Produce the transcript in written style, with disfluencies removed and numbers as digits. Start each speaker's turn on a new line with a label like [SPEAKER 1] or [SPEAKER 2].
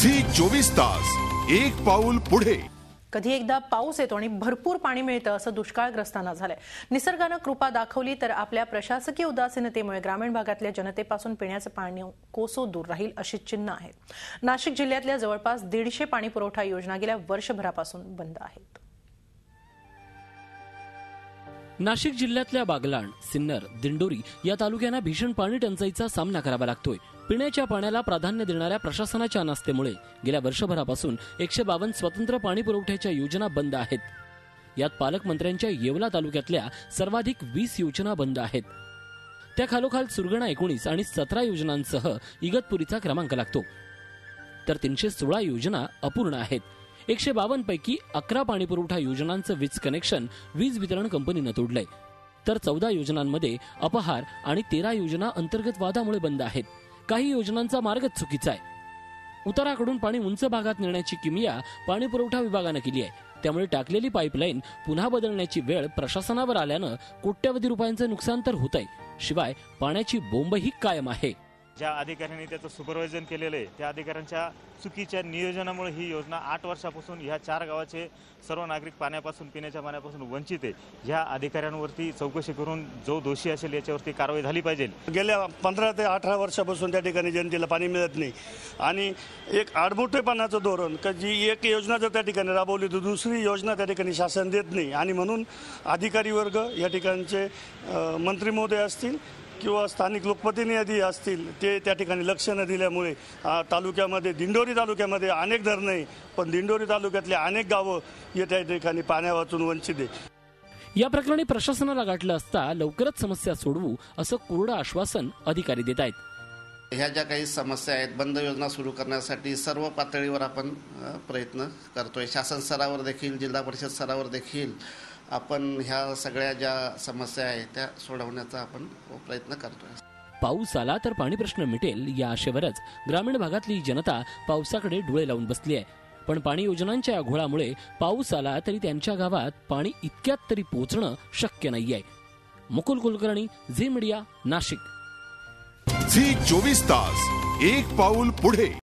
[SPEAKER 1] Zee 24 तास एक पाऊल पुढे।
[SPEAKER 2] कधी एकदा पाऊस येतो आणि भरपूर पाणी मिळतं असं दुष्काळग्रस्तांना झालंय। निसर्गानं कृपा दाखवली तर आपल्या प्रशासकीय उदासीनतेमुळे ग्रामीण भागातल्या जनतेपासून पिण्याचं पाणी कोसो दूर राहील अशी चिन्ह आहेत। नाशिक जिल्ह्यातल्या जवळपास 150 पाणी पुरवठा योजना गेल्या वर्षभरापासून बंद आहेत।
[SPEAKER 3] नाशिक जिल्ह्यातल्या बागलाण, सिन्नर, दिंडोरी या तालुक्यांना भीषण पाणी टंचाईचा सामना करावा लागतोय। पिण्याच्या पाण्याला प्राधान्य देणाऱ्या प्रशासनाच्या अनास्थेमुळे गेल्या वर्षभरापासून 152 स्वतंत्र पाणी पुरवठ्याच्या योजना बंद आहेत। यात पालकमंत्र्यांच्या येवला तालुक्यातल्या सर्वाधिक 20 योजना बंद आहेत। त्या खालोखाल सुरगणा 19 आणि 17 योजनांसह इगतपुरीचा क्रमांक लागतो। तर 316 योजना अपूर्ण आहेत। 152 पैकी 11 पाणी पुरवठा योजनांचं वीज कनेक्शन वीज वितरण कंपनीनं तोडलंय। तर 14 योजनांमध्ये अपहार आणि 13 योजना अंतर्गत वादामुळे बंद आहेत। काही योजनांचा मार्गच चुकीचा आहे। उताराकडून पाणी उंच भागात नेण्याची किमया पाणी पुरवठा विभागानं केली आहे। त्यामुळे टाकलेली पाईपलाईन पुन्हा बदलण्याची वेळ प्रशासनावर आल्यानं कोट्यवधी रुपयांचं नुकसान तर होत आहे, शिवाय पाण्याची बोंबही कायम आहे।
[SPEAKER 4] ज्या अधिकाऱ्यांनी त्याचं सुपरवायझन केलेलं आहे त्या अधिकाऱ्यांच्या चुकीच्या नियोजनामुळे ही योजना 8 वर्षापासून ह्या 4 गावाचे सर्व नागरिक पाण्यापासून, पिण्याच्या पाण्यापासून वंचित आहे। ह्या अधिकाऱ्यांवरती चौकशी करून जो दोषी असेल याच्यावरती कारवाई झाली पाहिजे।
[SPEAKER 5] गेल्या 15 ते 18 वर्षापासून त्या ठिकाणी जनतेला पाणी मिळत नाही आणि एक आडमुठेपणाचं धोरण की जी एक योजना जर त्या ठिकाणी राबवली तर दुसरी योजना त्या ठिकाणी शासन देत नाही आणि म्हणून अधिकारी वर्ग या ठिकाणचे मंत्री महोदय असतील किंवा स्थानिक लोकप्रतिनिधी असतील ते त्या ठिकाणी लक्ष न दिल्यामुळे तालुक्यामध्ये दिंडोरी तालुक्यामध्ये अनेक धरणं आहे, पण दिंडोरी तालुक्यातले अनेक गावं या त्या ठिकाणी पाण्यावाचून वंचित आहे।
[SPEAKER 3] या प्रकरणी प्रशासनाला गाठलं असता लवकरच समस्या सोडवू असं कोरडं आश्वासन अधिकारी देत आहेत।
[SPEAKER 6] ह्या ज्या काही समस्या आहेत, बंद योजना सुरू करण्यासाठी सर्व पातळीवर आपण प्रयत्न करतोय। शासन स्तरावर देखील, जिल्हा परिषद स्तरावर देखील आपण ह्या सगळ्या ज्या समस्या आहेत त्या सोडवण्याचा आपण प्रयत्न करतोय।
[SPEAKER 3] पाऊस आला तर पाणी प्रश्न मिटेल या आशेवरच ग्रामीण भागातली जनता पावसाकडे डोळे लावून बसली आहे। पण पाणी योजनांच्या या घोळामुळे पाऊस आला तरी त्यांच्या गावात पाणी इतक्यात तरी पोहोचणं शक्य नाहीये। Mukul Kulkarni, Zee media, Nashik.
[SPEAKER 1] Zee 24 तास एक पाऊल पुढे।